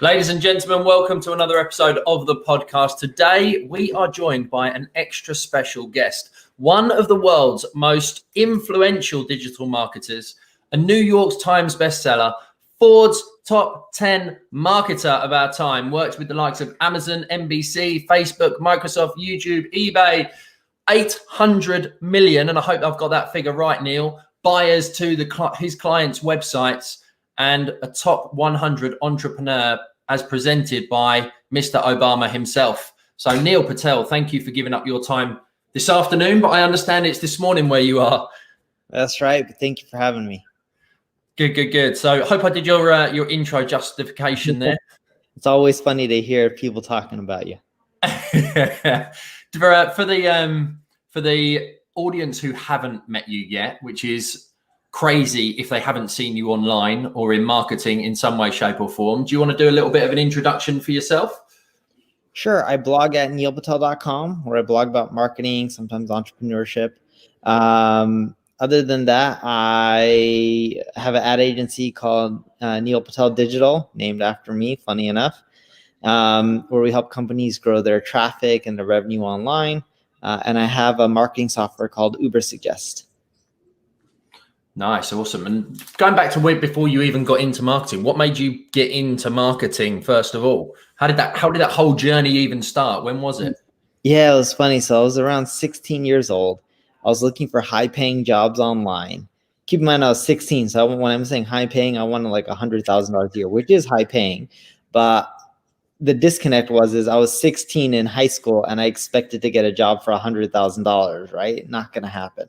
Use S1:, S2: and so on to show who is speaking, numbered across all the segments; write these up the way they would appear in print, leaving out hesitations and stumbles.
S1: Ladies and gentlemen, welcome to another episode of the podcast. Today, we are joined by an extra special guest, one of the world's most influential digital marketers, a New York Times bestseller, Ford's top 10 marketer of our time, worked with the likes of Amazon, NBC, Facebook, Microsoft, YouTube, eBay, 800 million, and I hope I've got that figure right, Neil, buyers to his clients' websites, and a top 100 entrepreneur as presented by Mr. Obama himself. So Neil Patel, thank you for giving up your time this afternoon, but I understand it's this morning where you are.
S2: That's right. Thank you for having me.
S1: Good. So I hope I did your intro justification there.
S2: It's always funny to hear people talking about you.
S1: For the audience who haven't met you yet, which is crazy if they haven't seen you online or in marketing in some way, shape or form, do you want to do a little bit of an introduction for yourself?
S2: Sure. I blog at neilpatel.com where I blog about marketing, sometimes entrepreneurship. Other than that, I have an ad agency called Neil Patel Digital, named after me, funny enough, where we help companies grow their traffic and their revenue online. And I have a marketing software called Ubersuggest.
S1: Nice, awesome. And going back to before you even got into marketing, what made you get into marketing first of all? How did that whole journey even start? When was it?
S2: Yeah, it was funny. So I was around 16 years old. I was looking for high-paying jobs online. Keep in mind, I was 16. So when I'm saying high-paying, I wanted like $100,000 a year, which is high-paying. But the disconnect is I was 16 in high school and I expected to get a job for $100,000, right? Not going to happen.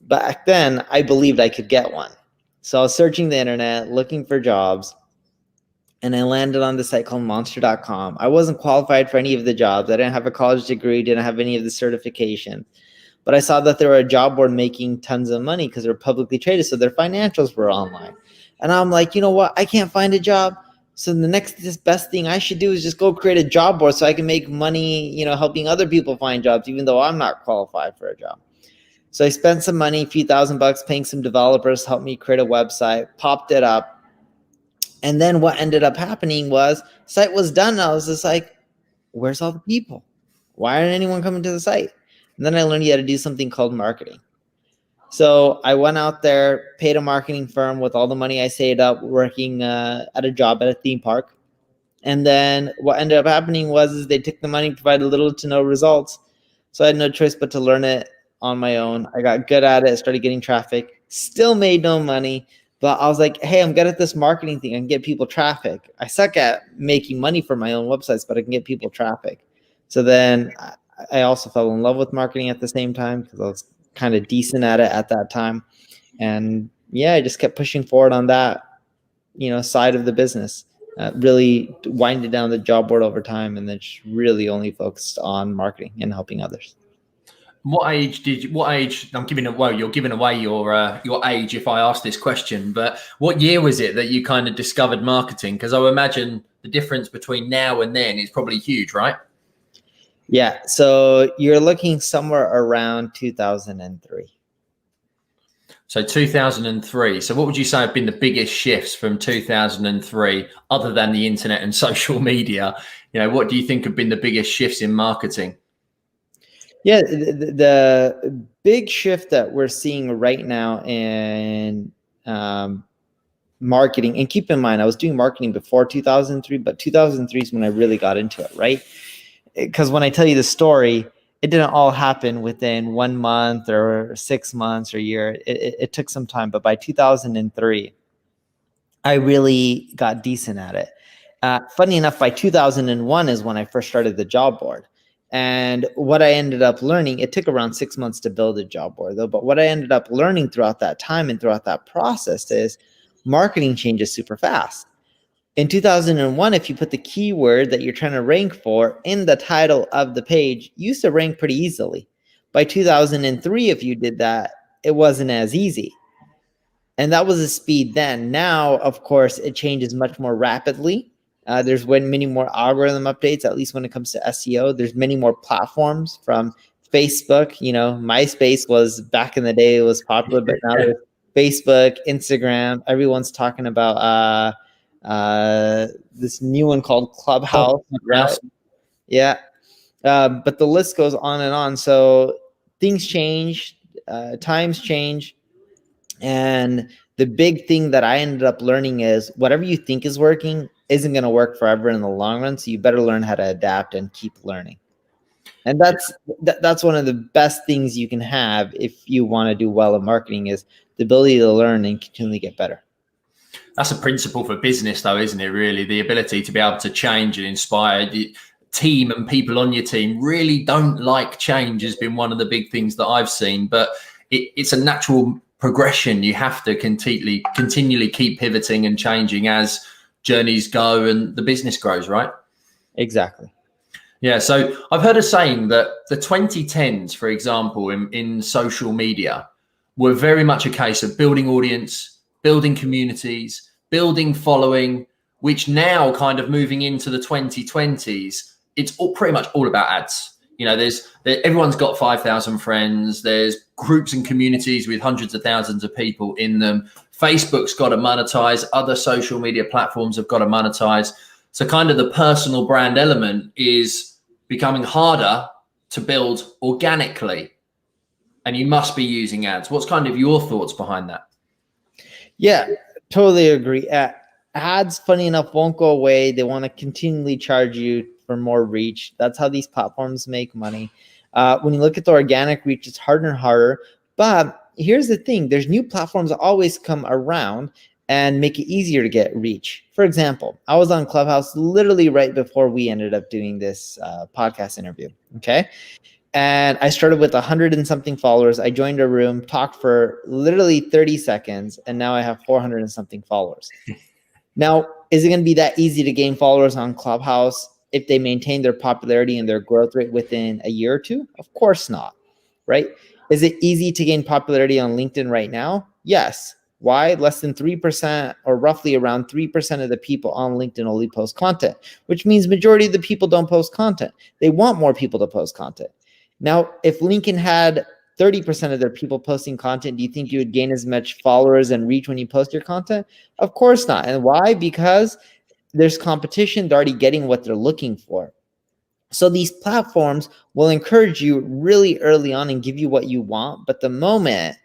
S2: Back then, I believed I could get one. So I was searching the internet, looking for jobs, and I landed on the site called monster.com. I wasn't qualified for any of the jobs. I didn't have a college degree, didn't have any of the certification. But I saw that there were a job board making tons of money because they're publicly traded, so their financials were online. And I'm like, you know what? I can't find a job. So this best thing I should do is just go create a job board so I can make money, helping other people find jobs, even though I'm not qualified for a job. So I spent some money, a few $1,000 paying some developers to help me create a website, popped it up. And then what ended up happening was site was done. And I was just like, where's all the people? Why aren't anyone coming to the site? And then I learned you had to do something called marketing. So I went out there, paid a marketing firm with all the money I saved up working at a job at a theme park. And then what ended up happening was they took the money, provided little to no results. So I had no choice but to learn it on my own. I got good at it, started getting traffic, still made no money, but I was like, hey, I'm good at this marketing thing. I can get people traffic. I suck at making money for my own websites, but I can get people traffic. So then I also fell in love with marketing at the same time because I was kind of decent at it at that time. And yeah, I just kept pushing forward on that, side of the business. Really winded down the job board over time and then just really only focused on marketing and helping others.
S1: What age you're giving away your age if I ask this question, but what year was it that you kind of discovered marketing? Because I would imagine the difference between now and then is probably huge, right?
S2: Yeah. So you're looking somewhere around 2003.
S1: So 2003. So what would you say have been the biggest shifts from 2003 other than the internet and social media? What do you think have been the biggest shifts in marketing?
S2: Yeah, the big shift that we're seeing right now in marketing, and keep in mind, I was doing marketing before 2003, but 2003 is when I really got into it, right? Because when I tell you the story, it didn't all happen within 1 month or 6 months or a year. It took some time, but by 2003, I really got decent at it. Funny enough, by 2001 is when I first started the job board. And what I ended up learning, it took around 6 months to build a job board though, but what I ended up learning throughout that time and throughout that process is marketing changes super fast. In 2001, if you put the keyword that you're trying to rank for in the title of the page, you used to rank pretty easily. By 2003, if you did that, it wasn't as easy. And that was the speed then. Now, of course, it changes much more rapidly. There's many more algorithm updates, at least when it comes to SEO. There's many more platforms from Facebook. MySpace was back in the day, it was popular, but now there's Facebook, Instagram. Everyone's talking about this new one called Clubhouse, right? Yeah. But the list goes on and on. So things change, times change. And the big thing that I ended up learning is whatever you think is working isn't going to work forever in the long run. So you better learn how to adapt and keep learning. And that's one of the best things you can have if you want to do well in marketing, is the ability to learn and continually get better.
S1: That's a principle for business, though, isn't it? Really, the ability to be able to change and inspire. The team and people on your team really don't like change has been one of the big things that I've seen, but it's a natural progression. You have to continually keep pivoting and changing as journeys go and the business grows, right?
S2: Exactly.
S1: Yeah. So I've heard a saying that the 2010s, for example, in social media were very much a case of building audience, building communities, building following, which now kind of moving into the 2020s, it's pretty much all about ads. You know, everyone's got 5,000 friends. There's groups and communities with hundreds of thousands of people in them. Facebook's got to monetize. Other social media platforms have got to monetize. So kind of the personal brand element is becoming harder to build organically. And you must be using ads. What's kind of your thoughts behind that?
S2: Yeah, totally agree. Ads, funny enough, won't go away. They want to continually charge you for more reach. That's how these platforms make money. When you look at the organic reach, it's harder and harder. But here's the thing. There's new platforms that always come around and make it easier to get reach. For example, I was on Clubhouse literally right before we ended up doing this podcast interview. Okay. And I started with 100 and something followers. I joined a room, talked for literally 30 seconds, and now I have 400 and something followers. Now, is it going to be that easy to gain followers on Clubhouse if they maintain their popularity and their growth rate within a year or two? Of course not, right? Is it easy to gain popularity on LinkedIn right now? Yes. Why? Less than 3%, or roughly around 3% of the people on LinkedIn only post content, which means majority of the people don't post content. They want more people to post content. Now, if LinkedIn had 30% of their people posting content, do you think you would gain as much followers and reach when you post your content? Of course not. And why? Because there's competition. They're already getting what they're looking for. So these platforms will encourage you really early on and give you what you want. But the moment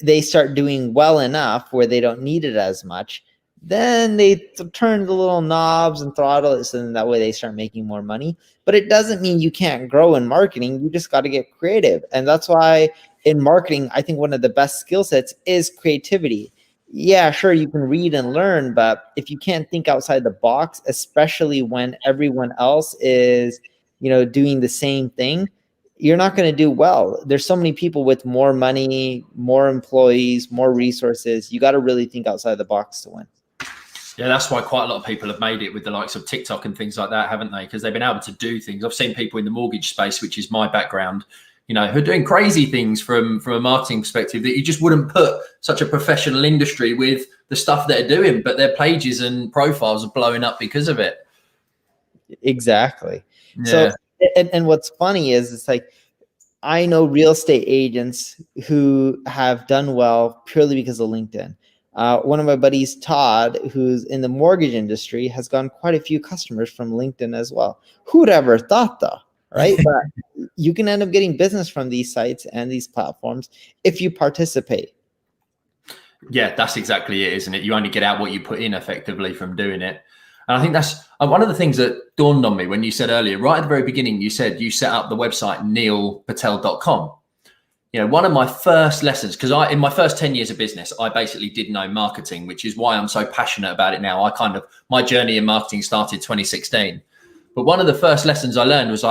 S2: they start doing well enough where they don't need it as much, then they turn the little knobs and throttle it, so then that way they start making more money. But it doesn't mean you can't grow in marketing. You just got to get creative. And that's why in marketing, I think one of the best skill sets is creativity. Yeah, sure, you can read and learn, but if you can't think outside the box, especially when everyone else is, doing the same thing, you're not going to do well. There's so many people with more money, more employees, more resources. You got to really think outside the box to win.
S1: Yeah, that's why quite a lot of people have made it with the likes of TikTok and things like that, haven't they? Because they've been able to do things. I've seen people in the mortgage space, which is my background, who are doing crazy things from a marketing perspective that you just wouldn't put such a professional industry with the stuff they're doing, but their pages and profiles are blowing up because of it.
S2: Exactly.
S1: Yeah.
S2: So, and what's funny is it's like, I know real estate agents who have done well purely because of LinkedIn. One of my buddies, Todd, who's in the mortgage industry, has gotten quite a few customers from LinkedIn as well. Who would ever thought, though, right? But you can end up getting business from these sites and these platforms if you participate.
S1: Yeah, that's exactly it, isn't it? You only get out what you put in effectively from doing it. And I think that's one of the things that dawned on me when you said earlier, right at the very beginning, you said you set up the website neilpatel.com. One of my first lessons, because in my first 10 years of business, I basically did no marketing, which is why I'm so passionate about it now. My journey in marketing started 2016. But one of the first lessons I learned was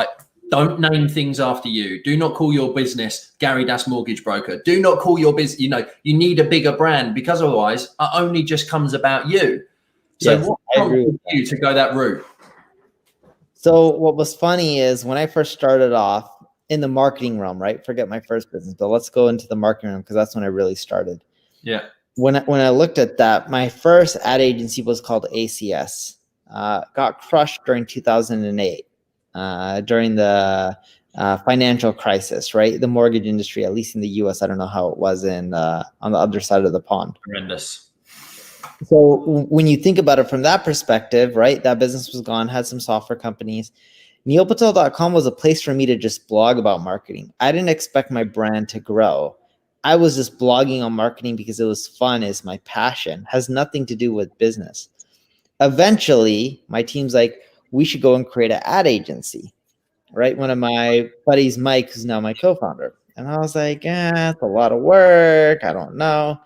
S1: don't name things after you. Do not call your business Gary Das Mortgage Broker. Do not call your business, you need a bigger brand, because otherwise it only just comes about you. So
S2: yes,
S1: what prompted you to go that route?
S2: So what was funny is when I first started off in the marketing realm, right? Forget my first business, but let's go into the marketing realm because that's when I really started.
S1: Yeah.
S2: When I looked at that, my first ad agency was called ACS. Got crushed during 2008, during the financial crisis, right? The mortgage industry, at least in the US, I don't know how it was on the other side of the pond.
S1: Horrendous.
S2: So when you think about it from that perspective, right, that business was gone, had some software companies. NeilPatel.com was a place for me to just blog about marketing. I didn't expect my brand to grow. I was just blogging on marketing because it was fun, it's my passion, has nothing to do with business. Eventually, my team's like, we should go and create an ad agency, right? One of my buddies, Mike, who's now my co-founder. And I was like, it's a lot of work. I don't know.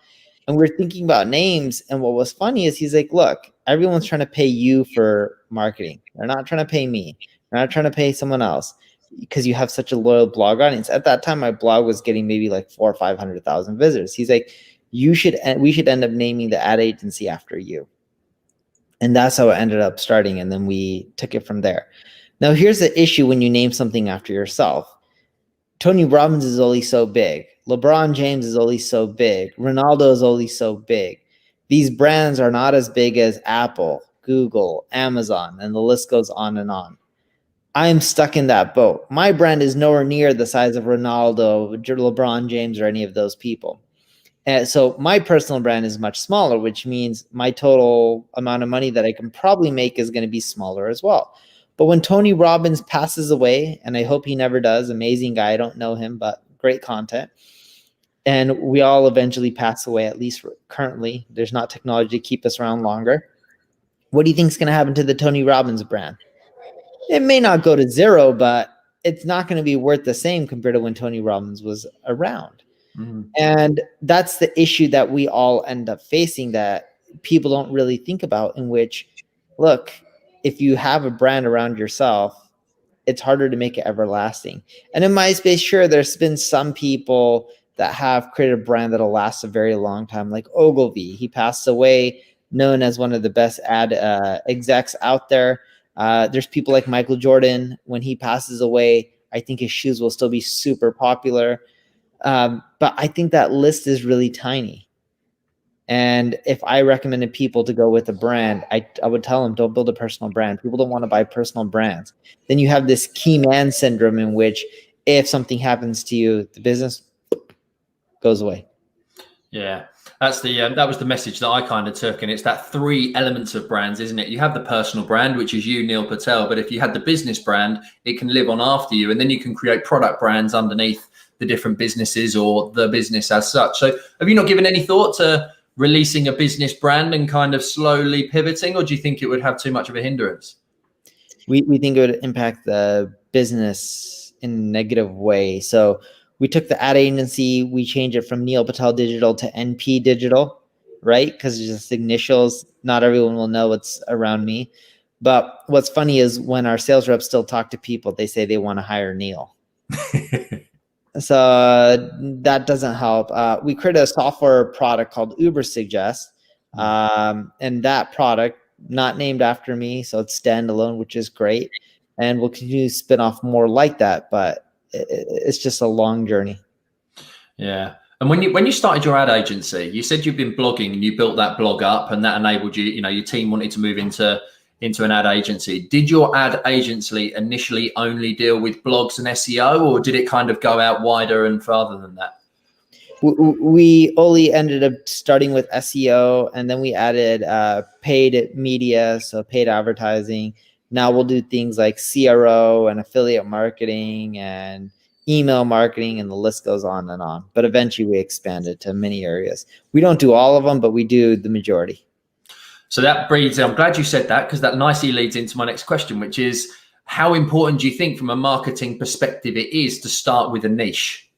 S2: And we are thinking about names. And what was funny is he's like, look, everyone's trying to pay you for marketing. They're not trying to pay me. They're not trying to pay someone else because you have such a loyal blog audience. At that time, my blog was getting maybe like 400,000 or 500,000 visitors. He's like, we should end up naming the ad agency after you. And that's how it ended up starting. And then we took it from there. Now, here's the issue when you name something after yourself. Tony Robbins is only so big. LeBron James is only so big. Ronaldo is only so big. These brands are not as big as Apple, Google, Amazon, and the list goes on and on. I am stuck in that boat. My brand is nowhere near the size of Ronaldo, LeBron James, or any of those people. And so my personal brand is much smaller, which means my total amount of money that I can probably make is going to be smaller as well. But when Tony Robbins passes away, and I hope he never does, amazing guy, I don't know him, but great content. And we all eventually pass away, at least currently. There's not technology to keep us around longer. What do you think is going to happen to the Tony Robbins brand? It may not go to zero, but it's not going to be worth the same compared to when Tony Robbins was around. And that's the issue that we all end up facing that people don't really think about, in which, look, if you have a brand around yourself, it's harder to make it everlasting. And in my space, sure, there's been some people that have created a brand that'll last a very long time, like Ogilvy. He passed away, known as one of the best ad execs out there. There's people like Michael Jordan. When he passes away, I think his shoes will still be super popular. But I think that list is really tiny. And if I recommended people to go with a brand, I would tell them, don't build a personal brand. People don't want to buy personal brands. Then you have this key man syndrome, in which if something happens to you, the business goes away.
S1: Yeah, that's that was the message that I kind of took. And it's that 3 elements of brands, isn't it? You have the personal brand, which is you, Neil Patel. But if you had the business brand, it can live on after you. And then you can create product brands underneath the different businesses or the business as such. So have you not given any thought to releasing a business brand and kind of slowly pivoting, or do you think it would have too much of a hindrance?
S2: We think it would impact the business in a negative way. So we took the ad agency, we changed it from Neil Patel Digital to NP Digital, right? Because it's just initials. Not everyone will know what's around me. But what's funny is when our sales reps still talk to people, they say they want to hire Neil. So that doesn't help. We created a software product called Uber Suggest. And that product, not named after me, so it's standalone, which is great. And we'll continue to spin off more like that, but it's just a long journey.
S1: Yeah. And when you started your ad agency, you said you've been blogging and you built that blog up, and that enabled you, your team wanted to move into an ad agency. Did your ad agency initially only deal with blogs and SEO, or did it kind of go out wider and farther than that?
S2: We only ended up starting with SEO, and then we added paid media, so paid advertising. Now we'll do things like CRO and affiliate marketing and email marketing, and the list goes on and on. But eventually we expanded to many areas. We don't do all of them, but we do the majority.
S1: So that breeds, I'm glad you said that, because that nicely leads into my next question, which is, how important do you think from a marketing perspective it is to start with a niche?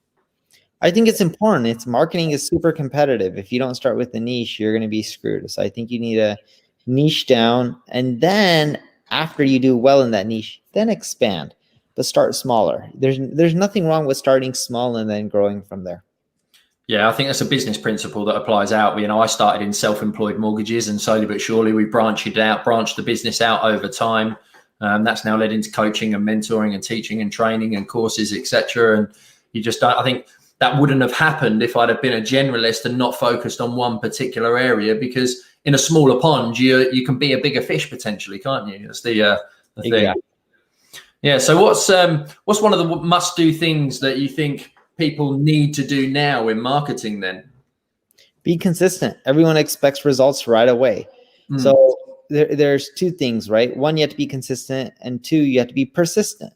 S2: I think it's important. Marketing is super competitive. If you don't start with the niche, you're going to be screwed. So I think you need to niche down, and then after you do well in that niche, then expand, but start smaller. There's nothing wrong with starting small and then growing from there.
S1: Yeah, I think that's a business principle that applies out. I started in self-employed mortgages, and slowly but surely we branched the business out over time. That's now led into coaching and mentoring and teaching and training and courses, etc. And you just don't, I think that wouldn't have happened if I'd have been a generalist and not focused on one particular area, because in a smaller pond, you can be a bigger fish potentially, can't you? That's the thing.
S2: Exactly.
S1: Yeah. So what's one of the must-do things that you think people need to do now in marketing then?
S2: Be consistent. Everyone expects results right away.
S1: Mm.
S2: So there's two things, right? One, you have to be consistent, and two, you have to be persistent.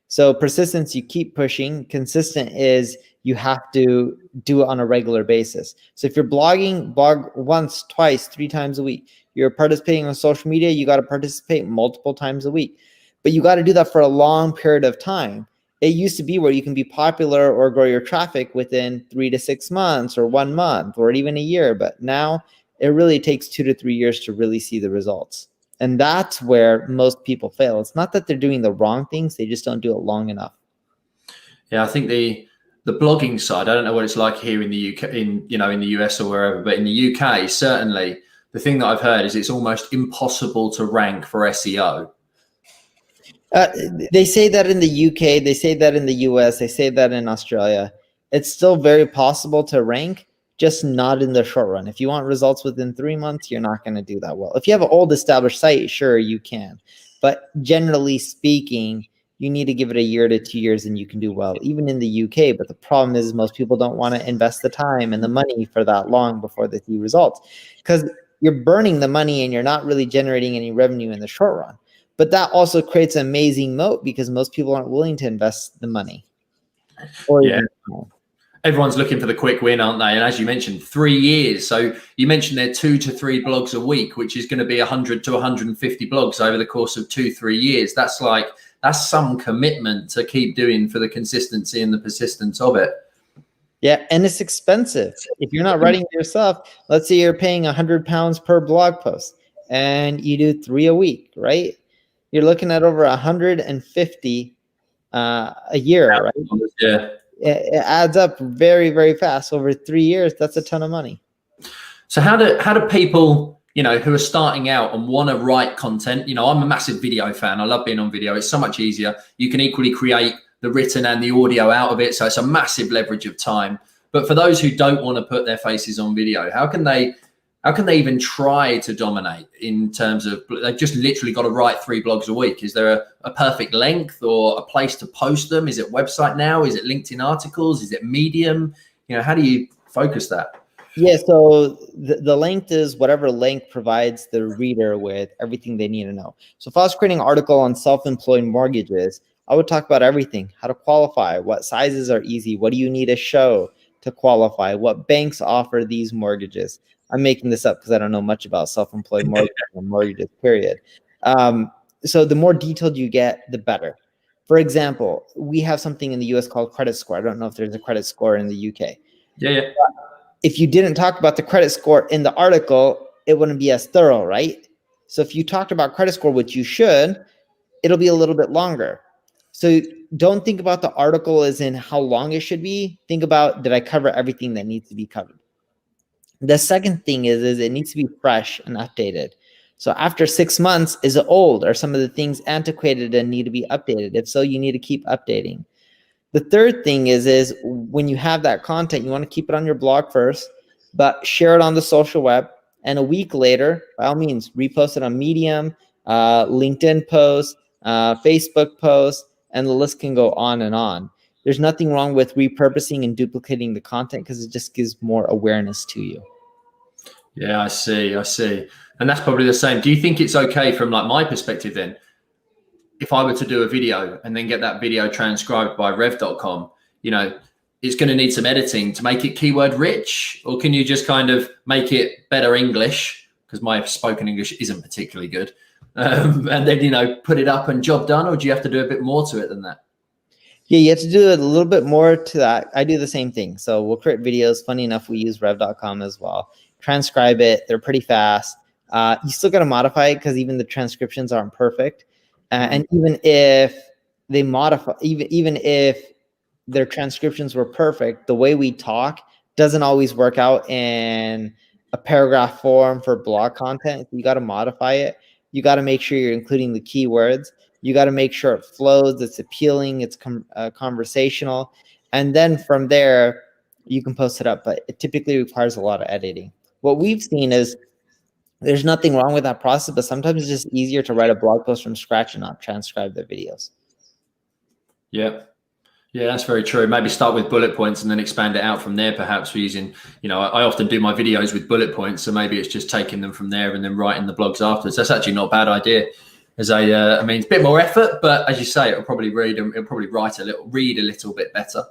S2: So persistence, you keep pushing. Consistent is you have to do it on a regular basis. So if you're blogging, blog once, twice, 3 times a week. You're participating on social media, you got to participate multiple times a week. But you got to do that for a long period of time. It used to be where you can be popular or grow your traffic within 3 to 6 months or 1 month or even a year. But now it really takes 2 to 3 years to really see the results. And that's where most people fail. It's not that they're doing the wrong things, they just don't do it long enough.
S1: Yeah, I think the blogging side, I don't know what it's like here in the UK, in the US or wherever, but in the UK, certainly the thing that I've heard is it's almost impossible to rank for SEO.
S2: They say that in the UK, they say that in the US, they say that in Australia. It's still very possible to rank, just not in the short run. If you want results within 3 months, you're not going to do that well. If you have an old established site, sure, you can. But generally speaking, you need to give it a year to 2 years and you can do well, even in the UK. But the problem is most people don't want to invest the time and the money for that long before they see results, because you're burning the money and you're not really generating any revenue in the short run. But that also creates an amazing moat because most people aren't willing to invest the money. Or
S1: yeah. Everyone's looking for the quick win, aren't they? And as you mentioned, 3 years. So you mentioned there 2 to 3 blogs a week, which is going to be 100 to 150 blogs over the course of 2-3 years. That's some commitment to keep doing for the consistency and the persistence of it.
S2: Yeah, and it's expensive. If you're not writing it yourself, let's say you're paying £100 per blog post and you do 3 a week, right? You're looking at over 150 a year, right?
S1: Yeah.
S2: It adds up very, very fast. Over 3 years, that's a ton of money.
S1: So how do people, who are starting out and want to write content? I'm a massive video fan. I love being on video. It's so much easier. You can equally create the written and the audio out of it. So it's a massive leverage of time. But for those who don't want to put their faces on video, how can they even try to dominate in terms of, they've just literally got to write 3 blogs a week? Is there a perfect length or a place to post them? Is it website now? Is it LinkedIn articles? Is it Medium? How do you focus that?
S2: Yeah, so the length is whatever length provides the reader with everything they need to know. So if I was creating an article on self-employed mortgages, I would talk about everything: how to qualify, what sizes are easy, what do you need to show to qualify, what banks offer these mortgages. I'm making this up because I don't know much about self-employed mortgages, period. So the more detailed you get, the better. For example, we have something in the US called credit score. I don't know if there's a credit score in the UK.
S1: Yeah.
S2: If you didn't talk about the credit score in the article, it wouldn't be as thorough, right? So if you talked about credit score, which you should, it'll be a little bit longer. So don't think about the article as in how long it should be. Think about, did I cover everything that needs to be covered? The second thing is it needs to be fresh and updated. So after 6 months, is it old? Are some of the things antiquated and need to be updated? If so, you need to keep updating. The third thing is when you have that content, you want to keep it on your blog first, but share it on the social web. And a week later, by all means, repost it on Medium, LinkedIn posts, Facebook posts, and the list can go on and on. There's nothing wrong with repurposing and duplicating the content because it just gives more awareness to you.
S1: Yeah, I see. And that's probably the same. Do you think it's okay from my perspective then, if I were to do a video and then get that video transcribed by rev.com, it's going to need some editing to make it keyword rich? Or can you just kind of make it better English, because my spoken English isn't particularly good, and then, put it up and job done? Or do you have to do a bit more to it than that?
S2: Yeah, you have to do a little bit more to that. I do the same thing. So we'll create videos. Funny enough, we use rev.com as well. Transcribe it. They're pretty fast. You still got to modify it because even the transcriptions aren't perfect. And even if they modify, even if their transcriptions were perfect, the way we talk doesn't always work out in a paragraph form for blog content. You got to modify it. You got to make sure you're including the keywords. You got to make sure it flows, it's appealing, it's conversational. And then from there, you can post it up. But it typically requires a lot of editing. What we've seen is there's nothing wrong with that process, but sometimes it's just easier to write a blog post from scratch and not transcribe the videos.
S1: Yeah. Yeah, that's very true. Maybe start with bullet points and then expand it out from there, perhaps for using, I often do my videos with bullet points. So maybe it's just taking them from there and then writing the blogs afterwards. That's actually not a bad idea. It's a bit more effort, but as you say, it'll probably read a little bit better.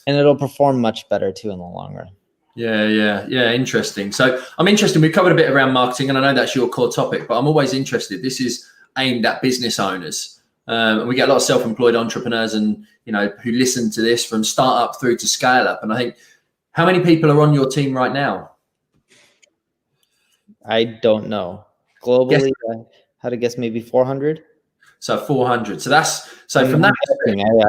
S2: And it'll perform much better too in the long run.
S1: Yeah. Interesting. So I'm interested. We've covered a bit around marketing, and I know that's your core topic, but I'm always interested. This is aimed at business owners. And we get a lot of self-employed entrepreneurs and, who listen to this from startup through to scale up. And I think, how many people are on your team right now?
S2: I don't know. Globally, I had to guess maybe 400.
S1: So 400. From that,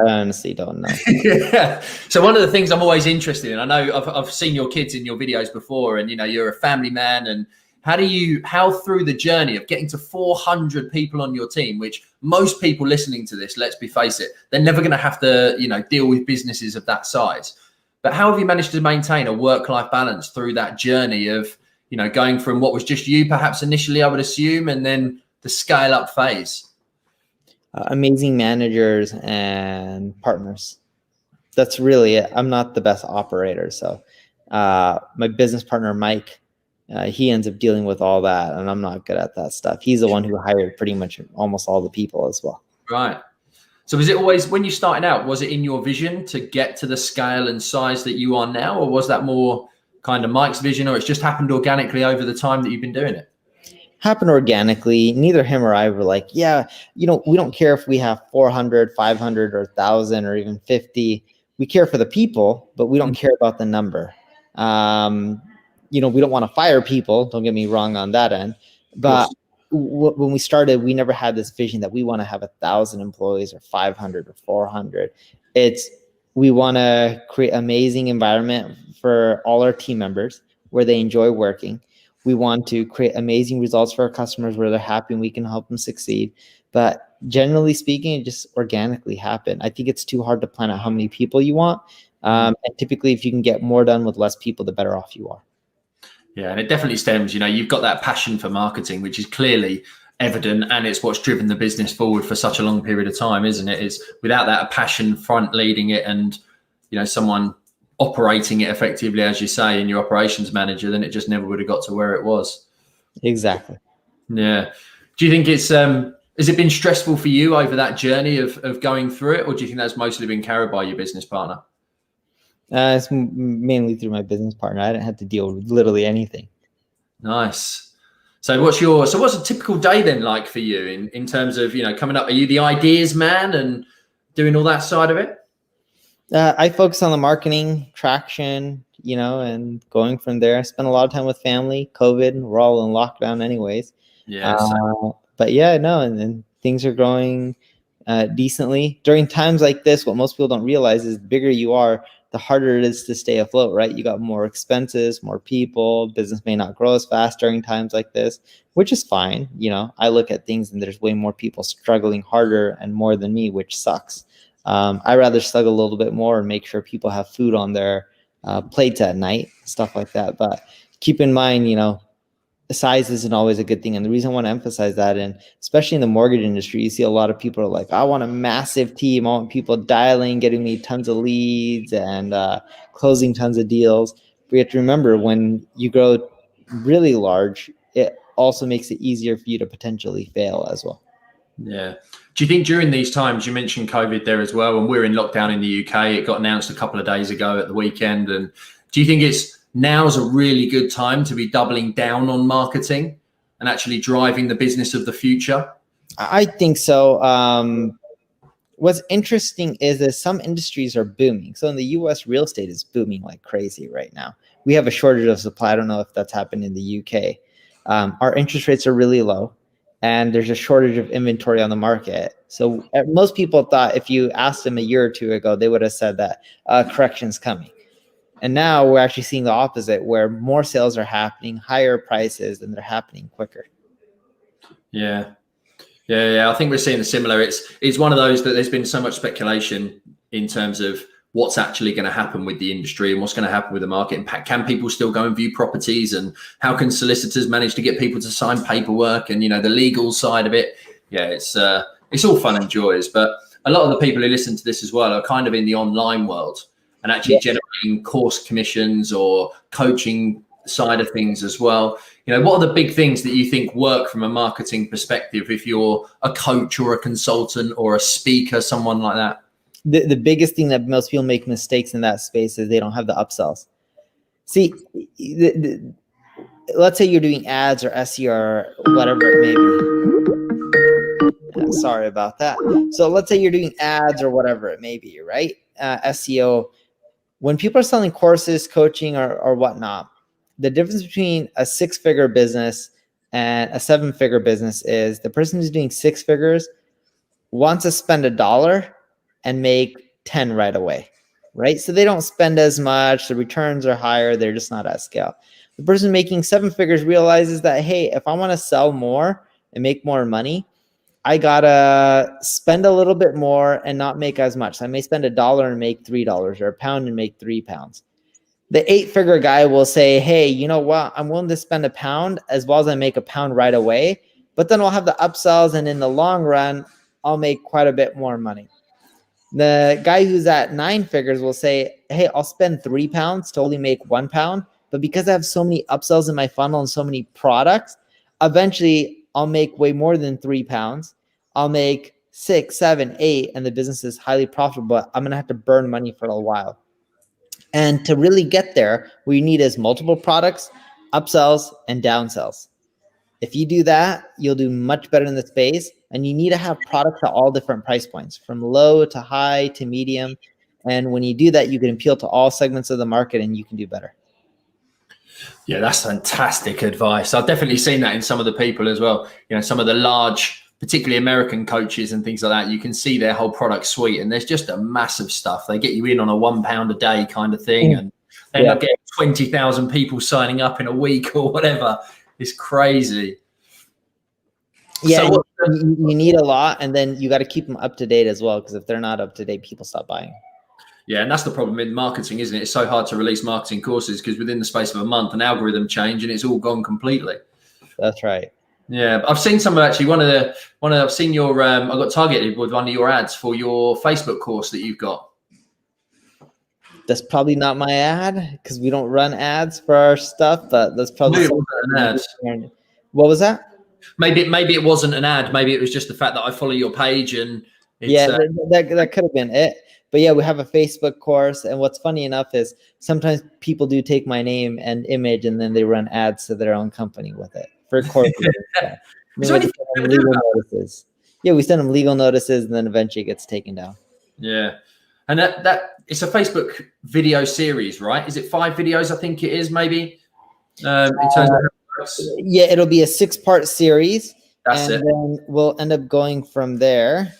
S2: I honestly don't know.
S1: Yeah. So one of the things I'm always interested in, I know I've seen your kids in your videos before, and you're a family man, and how through the journey of getting to 400 people on your team, which most people listening to this, let's be face it, they're never going to have to, deal with businesses of that size. But how have you managed to maintain a work-life balance through that journey of, going from what was just you perhaps initially, I would assume, and then the scale up phase?
S2: Amazing managers and partners. That's really it. I'm not the best operator. So my business partner, Mike, he ends up dealing with all that, and I'm not good at that stuff. He's the one who hired pretty much almost all the people as well.
S1: Right. So was it always, when you started out, was it in your vision to get to the scale and size that you are now, or was that more kind of Mike's vision, or it's just happened organically over the time that you've been doing it?
S2: Happened organically. Neither him or I were like, yeah, we don't care if we have 400, 500, or 1,000, or even 50. We care for the people, but we don't care about the number. We don't want to fire people. Don't get me wrong on that end. But when we started, we never had this vision that we want to have 1,000 employees or 500 or 400. We want to create amazing environment for all our team members where they enjoy working. We want to create amazing results for our customers where they're happy and we can help them succeed. But generally speaking, it just organically happened. I think it's too hard to plan out how many people you want. And typically, if you can get more done with less people, the better off you are.
S1: Yeah, and it definitely stems, you've got that passion for marketing, which is clearly evident, and it's what's driven the business forward for such a long period of time, isn't it? Is without that passion front leading it and, someone operating it effectively, as you say, in your operations manager, then it just never would have got to where it was.
S2: Exactly.
S1: Yeah. Do you think has it been stressful for you over that journey of going through it, or do you think that's mostly been carried by your business partner?
S2: It's mainly through my business partner. I didn't have to deal with literally anything.
S1: Nice. So what's a typical day then like for you in terms of, coming up? Are you the ideas man and doing all that side of it?
S2: I focus on the marketing, traction, and going from there. I spend a lot of time with family. COVID, we're all in lockdown anyways.
S1: Yeah.
S2: But yeah, no, and then things are growing decently. During times like this, what most people don't realize is the bigger you are, the harder it is to stay afloat, right? You got more expenses, more people, business may not grow as fast during times like this, which is fine. I look at things and there's way more people struggling harder and more than me, which sucks. I rather struggle a little bit more and make sure people have food on their plates at night, stuff like that. But keep in mind, size isn't always a good thing. And the reason I want to emphasize that, and especially in the mortgage industry, you see a lot of people are like, I want a massive team. I want people dialing, getting me tons of leads and closing tons of deals. But you have to remember, when you grow really large, it also makes it easier for you to potentially fail as well.
S1: Yeah. Do you think during these times, you mentioned COVID there as well, and we're in lockdown in the UK, it got announced a couple of days ago at the weekend. And do you think now's a really good time to be doubling down on marketing and actually driving the business of the future?
S2: I think so. What's interesting is that some industries are booming. So in the US, real estate is booming like crazy right now. We have a shortage of supply. I don't know if that's happened in the UK. Our interest rates are really low, and there's a shortage of inventory on the market. So most people thought if you asked them a year or two ago, they would have said that correction's coming. And now we're actually seeing the opposite, where more sales are happening, higher prices, and they're happening quicker.
S1: Yeah. I think we're seeing a similar. It's one of those that there's been so much speculation in terms of what's actually going to happen with the industry and what's going to happen with the market. Can people still go and view properties, and how can solicitors manage to get people to sign paperwork, and the legal side of it? Yeah, it's all fun and joys. But a lot of the people who listen to this as well are kind of in the online world and actually generating course commissions or coaching side of things as well. You know, what are the big things that you think work from a marketing perspective if you're a coach or a consultant or a speaker, someone like that?
S2: The biggest thing that most people make mistakes in that space is they don't have the upsells. See, let's say you're doing ads or SEO or whatever it may be. Sorry about that. So let's say you're doing ads or whatever it may be, right? SEO. When people are selling courses, coaching, or whatnot, the difference between a 6-figure business and a 7-figure business is the person who's doing 6 figures wants to spend $1 and make 10 right away, right? So they don't spend as much, the returns are higher, they're just not at scale. The person making 7 figures realizes that, hey, if I want to sell more and make more money, I gotta spend a little bit more and not make as much. So I may spend $1 and make $3, or a pound and make 3 pounds. The 8-figure guy will say, hey, you know what? I'm willing to spend a pound as well as I make a pound right away, but then I'll have the upsells, and in the long run, I'll make quite a bit more money. The guy who's at 9 figures will say, hey, I'll spend 3 pounds to only make 1 pound, but because I have so many upsells in my funnel and so many products, eventually I'll make way more than 3 pounds. I'll make 6, 7, 8, and the business is highly profitable, but I'm going to have to burn money for a while. And to really get there, what you need is multiple products, upsells, and downsells. If you do that, you'll do much better in the space. And you need to have products at all different price points, from low to high to medium. And when you do that, you can appeal to all segments of the market and you can do better.
S1: Yeah, that's fantastic advice. I've definitely seen that in some of the people as well. You know, some of the large, particularly American coaches and things like that, you can see their whole product suite, and there's just a massive stuff. They get you in on a £1 a day kind of thing, and they end up getting 20,000 people signing up in a week or whatever. It's crazy.
S2: Yeah, so you need a lot, and then you got to keep them up to date as well, because if they're not up to date, people stop buying.
S1: Yeah, and that's the problem in marketing, isn't it? It's so hard to release marketing courses because within the space of a month, an algorithm change and it's all gone completely.
S2: That's right.
S1: Yeah, I've seen some of actually I've seen your I got targeted with one of your ads for your Facebook course that you've got.
S2: That's probably not my ad because we don't run ads for our stuff, but that's probably
S1: an ad.
S2: What was that?
S1: Maybe it wasn't an ad. Maybe it was just the fact that I follow your page and it's,
S2: that could have been it. But yeah, we have a Facebook course, and what's funny enough is sometimes people do take my name and image, and then they run ads to their own company with it for courses. Legal notices. Yeah, we send them legal notices, and then eventually it gets taken down.
S1: Yeah, and that it's a Facebook video series, right? Is it 5 videos? I think it is, maybe. In terms of
S2: yeah, it'll be a 6-part series.
S1: That's it.
S2: And then we'll end up going from there.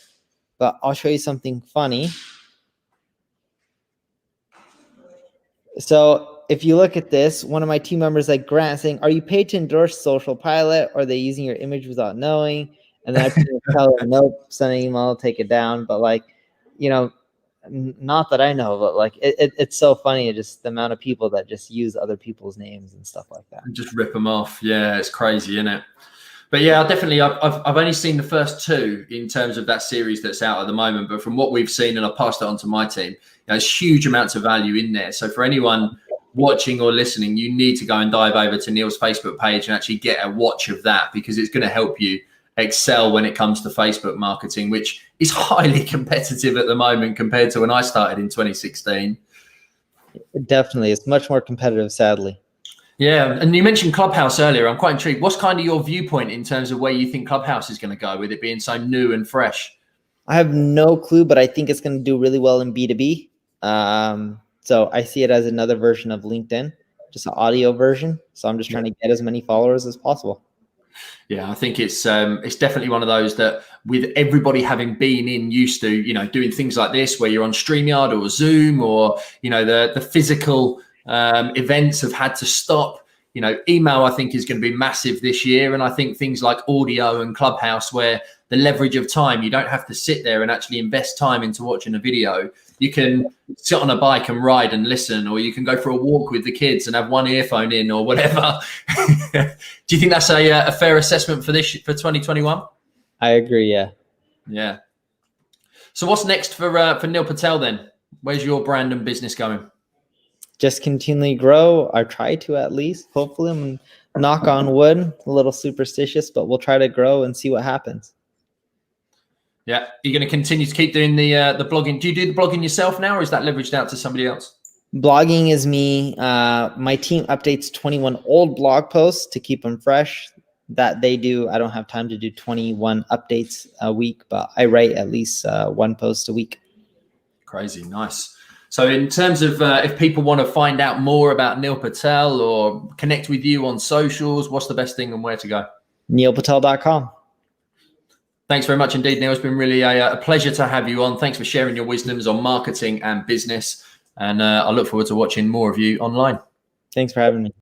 S2: But I'll show you something funny. So if you look at this, one of my team members, like Grant, saying, are you paid to endorse Social Pilot? Or are they using your image without knowing? And then I tell them, nope, send an email, take it down. But like, you know, not that I know, but like it's so funny, just the amount of people that just use other people's names and stuff like that.
S1: And just rip them off. Yeah, it's crazy, isn't it? But yeah, definitely. I've only seen the first 2 in terms of that series that's out at the moment. But from what we've seen, and I passed it on to my team, there's huge amounts of value in there. So for anyone watching or listening, you need to go and dive over to Neil's Facebook page and actually get a watch of that, because it's going to help you excel when it comes to Facebook marketing, which is highly competitive at the moment compared to when I started in 2016.
S2: Definitely. It's much more competitive, sadly.
S1: Yeah, and you mentioned Clubhouse earlier. I'm quite intrigued. What's kind of your viewpoint in terms of where you think Clubhouse is going to go with it being so new and fresh?
S2: I have no clue, but I think it's going to do really well in B2B. So I see it as another version of LinkedIn, just an audio version. So I'm just trying to get as many followers as possible.
S1: Yeah, I think it's definitely one of those that, with everybody having been used to, you know, doing things like this where you're on StreamYard or Zoom, or, you know, the physical events have had to stop. You know, email, I think, is going to be massive this year. And I think things like audio and Clubhouse, where the leverage of time, you don't have to sit there and actually invest time into watching a video. You can sit on a bike and ride and listen, or you can go for a walk with the kids and have one earphone in or whatever. Do you think that's a fair assessment for 2021?
S2: I agree. Yeah.
S1: Yeah. So what's next for Neil Patel then? Where's your brand and business going?
S2: Just continually grow, or try to at least. Hopefully, I'm knock on wood, a little superstitious, but we'll try to grow and see what happens.
S1: Yeah, you're going to continue to keep doing the blogging. Do you do the blogging yourself now, or is that leveraged out to somebody else?
S2: Blogging is me. My team updates 21 old blog posts to keep them fresh. That they do. I don't have time to do 21 updates a week, but I write at least one post a week.
S1: Crazy, nice. So in terms of if people want to find out more about Neil Patel or connect with you on socials, what's the best thing and where to go?
S2: NeilPatel.com.
S1: Thanks very much indeed, Neil. It's been really a pleasure to have you on. Thanks for sharing your wisdoms on marketing and business. And I look forward to watching more of you online.
S2: Thanks for having me.